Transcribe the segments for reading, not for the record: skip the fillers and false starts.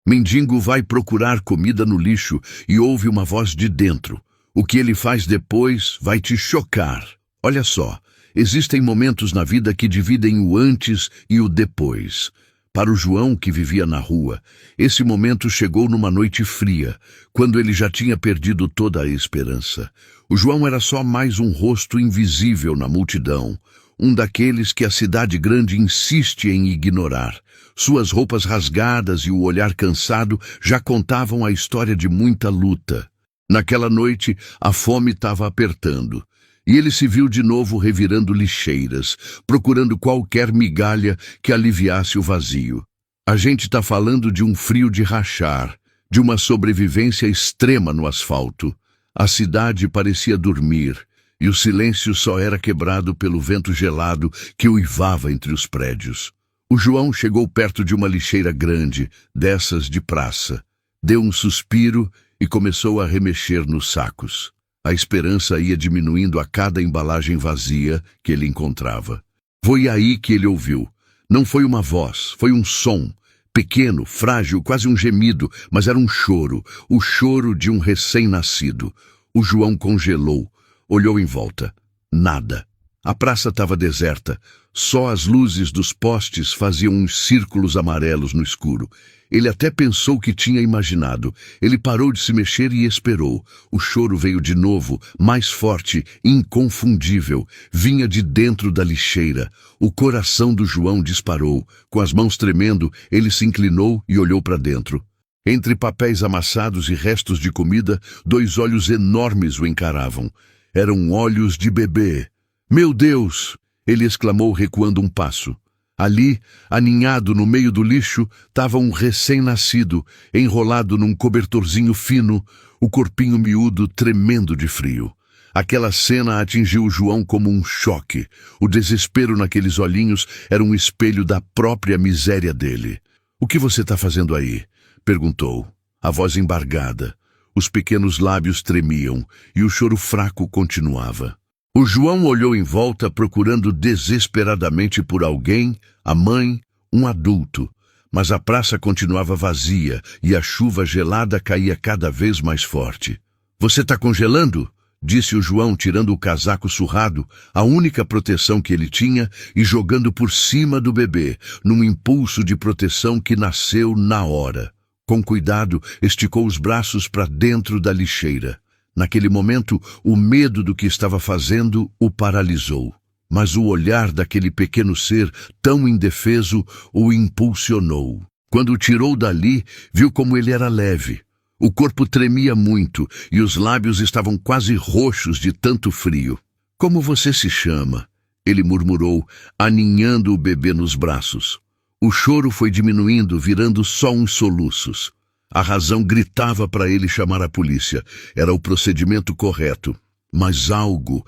Mendigo vai procurar comida no lixo e ouve uma voz de dentro. O que ele faz depois vai te chocar. Olha só, existem momentos na vida que dividem o antes e o depois. Para o João, que vivia na rua, esse momento chegou numa noite fria, quando ele já tinha perdido toda a esperança. O João era só mais um rosto invisível na multidão, um daqueles que a cidade grande insiste em ignorar. Suas roupas rasgadas e o olhar cansado já contavam a história de muita luta. Naquela noite, a fome estava apertando. E ele se viu de novo revirando lixeiras, procurando qualquer migalha que aliviasse o vazio. A gente está falando de um frio de rachar, de uma sobrevivência extrema no asfalto. A cidade parecia dormir, e o silêncio só era quebrado pelo vento gelado que uivava entre os prédios. O João chegou perto de uma lixeira grande, dessas de praça. Deu um suspiro e começou a remexer nos sacos. A esperança ia diminuindo a cada embalagem vazia que ele encontrava. Foi aí que ele ouviu. Não foi uma voz, foi um som. Pequeno, frágil, quase um gemido, mas era um choro. O choro de um recém-nascido. O João congelou. Olhou em volta. Nada. A praça estava deserta. Só as luzes dos postes faziam uns círculos amarelos no escuro. Ele até pensou que tinha imaginado. Ele parou de se mexer e esperou. O choro veio de novo, mais forte, inconfundível. Vinha de dentro da lixeira. O coração do João disparou. Com as mãos tremendo, ele se inclinou e olhou para dentro. Entre papéis amassados e restos de comida, 2 olhos enormes o encaravam. Eram olhos de bebê. "Meu Deus!" ele exclamou, recuando um passo. Ali, aninhado no meio do lixo, estava um recém-nascido, enrolado num cobertorzinho fino, o corpinho miúdo tremendo de frio. Aquela cena atingiu o João como um choque. O desespero naqueles olhinhos era um espelho da própria miséria dele. "O que você está fazendo aí?" perguntou. A voz embargada. Os pequenos lábios tremiam e o choro fraco continuava. O João olhou em volta procurando desesperadamente por alguém, a mãe, um adulto. Mas a praça continuava vazia e a chuva gelada caía cada vez mais forte. "Você está congelando?" disse o João, tirando o casaco surrado, a única proteção que ele tinha, e jogando por cima do bebê, num impulso de proteção que nasceu na hora. Com cuidado, esticou os braços para dentro da lixeira. Naquele momento, o medo do que estava fazendo o paralisou. Mas o olhar daquele pequeno ser, tão indefeso, o impulsionou. Quando o tirou dali, viu como ele era leve. O corpo tremia muito e os lábios estavam quase roxos de tanto frio. "Como você se chama?" ele murmurou, aninhando o bebê nos braços. O choro foi diminuindo, virando só uns soluços. A razão gritava para ele chamar a polícia. Era o procedimento correto. Mas algo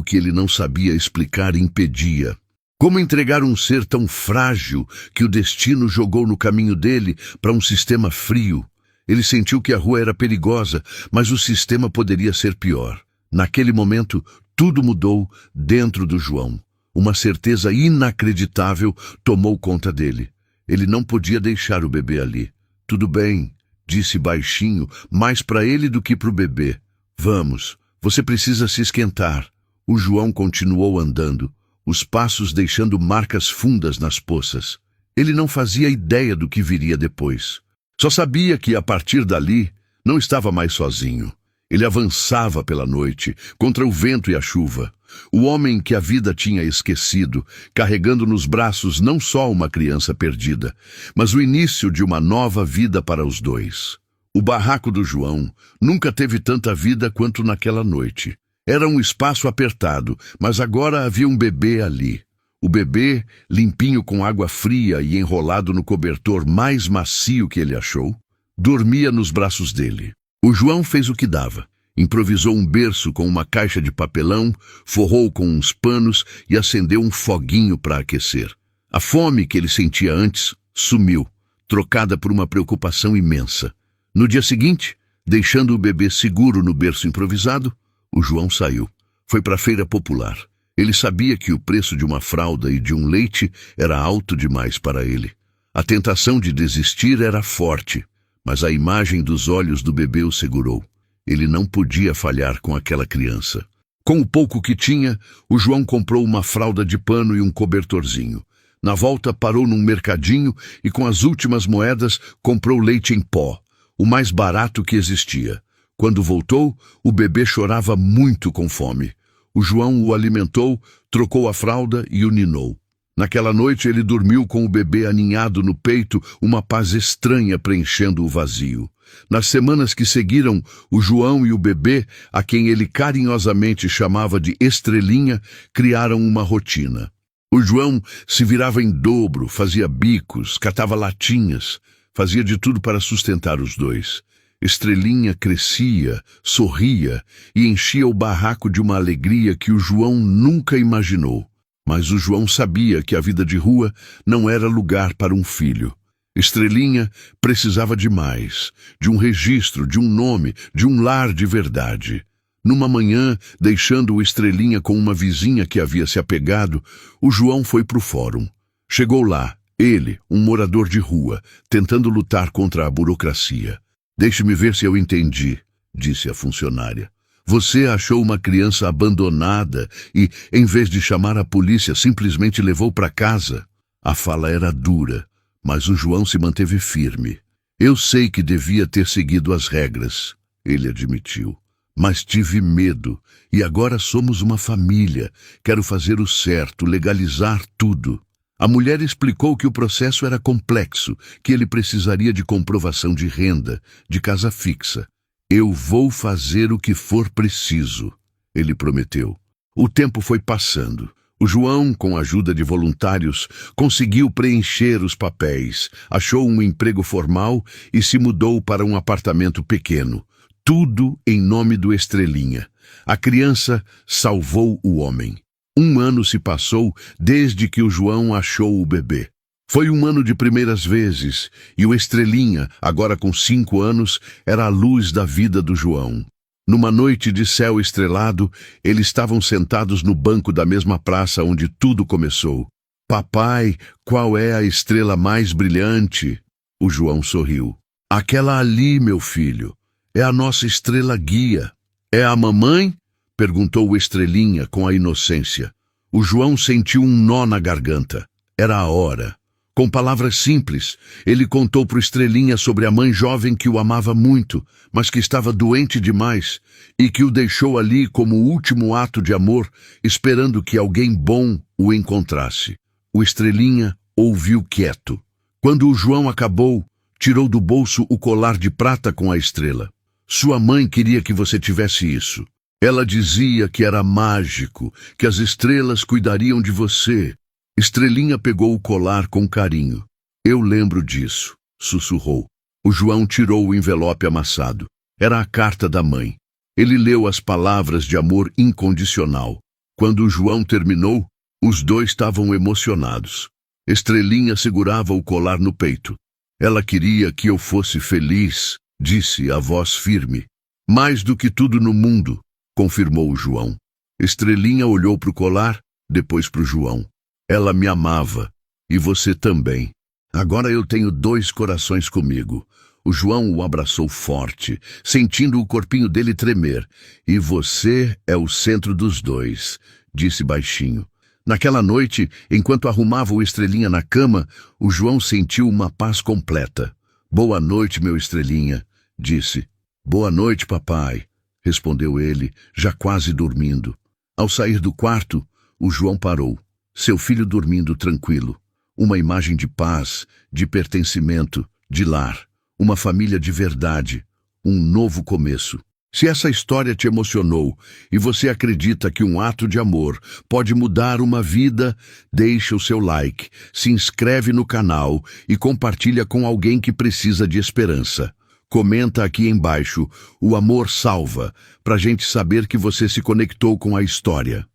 que ele não sabia explicar impedia. Como entregar um ser tão frágil que o destino jogou no caminho dele para um sistema frio? Ele sentiu que a rua era perigosa, mas o sistema poderia ser pior. Naquele momento, tudo mudou dentro do João. Uma certeza inacreditável tomou conta dele. Ele não podia deixar o bebê ali. "Tudo bem", disse baixinho, mais para ele do que para o bebê. "Vamos, você precisa se esquentar." O João continuou andando, os passos deixando marcas fundas nas poças. Ele não fazia ideia do que viria depois. Só sabia que, a partir dali, não estava mais sozinho. Ele avançava pela noite, contra o vento e a chuva. O homem que a vida tinha esquecido, carregando nos braços não só uma criança perdida, mas o início de uma nova vida para os dois. O barraco do João nunca teve tanta vida quanto naquela noite. Era um espaço apertado, mas agora havia um bebê ali. O bebê, limpinho com água fria e enrolado no cobertor mais macio que ele achou, dormia nos braços dele. O João fez o que dava. Improvisou um berço com uma caixa de papelão, forrou com uns panos e acendeu um foguinho para aquecer. A fome que ele sentia antes sumiu, trocada por uma preocupação imensa. No dia seguinte, deixando o bebê seguro no berço improvisado, o João saiu. Foi para a feira popular. Ele sabia que o preço de uma fralda e de um leite era alto demais para ele. A tentação de desistir era forte, mas a imagem dos olhos do bebê o segurou. Ele não podia falhar com aquela criança. Com o pouco que tinha, o João comprou uma fralda de pano e um cobertorzinho. Na volta, parou num mercadinho e, com as últimas moedas, comprou leite em pó, o mais barato que existia. Quando voltou, o bebê chorava muito com fome. O João o alimentou, trocou a fralda e o ninou. Naquela noite ele dormiu com o bebê aninhado no peito, uma paz estranha preenchendo o vazio. Nas semanas que seguiram, o João e o bebê, a quem ele carinhosamente chamava de Estrelinha, criaram uma rotina. O João se virava em dobro, fazia bicos, catava latinhas, fazia de tudo para sustentar os dois. Estrelinha crescia, sorria e enchia o barraco de uma alegria que o João nunca imaginou. Mas o João sabia que a vida de rua não era lugar para um filho. Estrelinha precisava de mais, de um registro, de um nome, de um lar de verdade. Numa manhã, deixando o Estrelinha com uma vizinha que havia se apegado, o João foi para o fórum. Chegou lá, ele, um morador de rua, tentando lutar contra a burocracia. "Deixe-me ver se eu entendi", disse a funcionária. "Você achou uma criança abandonada e, em vez de chamar a polícia, simplesmente levou para casa?" A fala era dura, mas o João se manteve firme. "Eu sei que devia ter seguido as regras", ele admitiu. "Mas tive medo, e agora somos uma família. Quero fazer o certo, legalizar tudo." A mulher explicou que o processo era complexo, que ele precisaria de comprovação de renda, de casa fixa. "Eu vou fazer o que for preciso", ele prometeu. O tempo foi passando. O João, com a ajuda de voluntários, conseguiu preencher os papéis, achou um emprego formal e se mudou para um apartamento pequeno. Tudo em nome do Estrelinha. A criança salvou o homem. 1 ano se passou desde que o João achou o bebê. Foi um ano de primeiras vezes, e o Estrelinha, agora com 5 anos, era a luz da vida do João. Numa noite de céu estrelado, eles estavam sentados no banco da mesma praça onde tudo começou. "Papai, qual é a estrela mais brilhante?" O João sorriu. "Aquela ali, meu filho. É a nossa estrela guia." "É a mamãe?" perguntou o Estrelinha com a inocência. O João sentiu um nó na garganta. Era a hora. Com palavras simples, ele contou para o Estrelinha sobre a mãe jovem que o amava muito, mas que estava doente demais e que o deixou ali como último ato de amor, esperando que alguém bom o encontrasse. O Estrelinha ouviu quieto. Quando o João acabou, tirou do bolso o colar de prata com a estrela. "Sua mãe queria que você tivesse isso. Ela dizia que era mágico, que as estrelas cuidariam de você." Estrelinha pegou o colar com carinho. "Eu lembro disso", sussurrou. O João tirou o envelope amassado. Era a carta da mãe. Ele leu as palavras de amor incondicional. Quando o João terminou, os dois estavam emocionados. Estrelinha segurava o colar no peito. "Ela queria que eu fosse feliz", disse a voz firme. "Mais do que tudo no mundo", confirmou o João. Estrelinha olhou para o colar, depois para o João. "Ela me amava, e você também. Agora eu tenho 2 corações comigo." O João o abraçou forte, sentindo o corpinho dele tremer. "E você é o centro dos 2, disse baixinho. Naquela noite, enquanto arrumava o Estrelinha na cama, o João sentiu uma paz completa. "Boa noite, meu Estrelinha", disse. "Boa noite, papai", respondeu ele, já quase dormindo. Ao sair do quarto, o João parou. Seu filho dormindo tranquilo. Uma imagem de paz, de pertencimento, de lar. Uma família de verdade. Um novo começo. Se essa história te emocionou e você acredita que um ato de amor pode mudar uma vida, deixa o seu like, se inscreve no canal e compartilha com alguém que precisa de esperança. Comenta aqui embaixo, "O amor salva", pra gente saber que você se conectou com a história.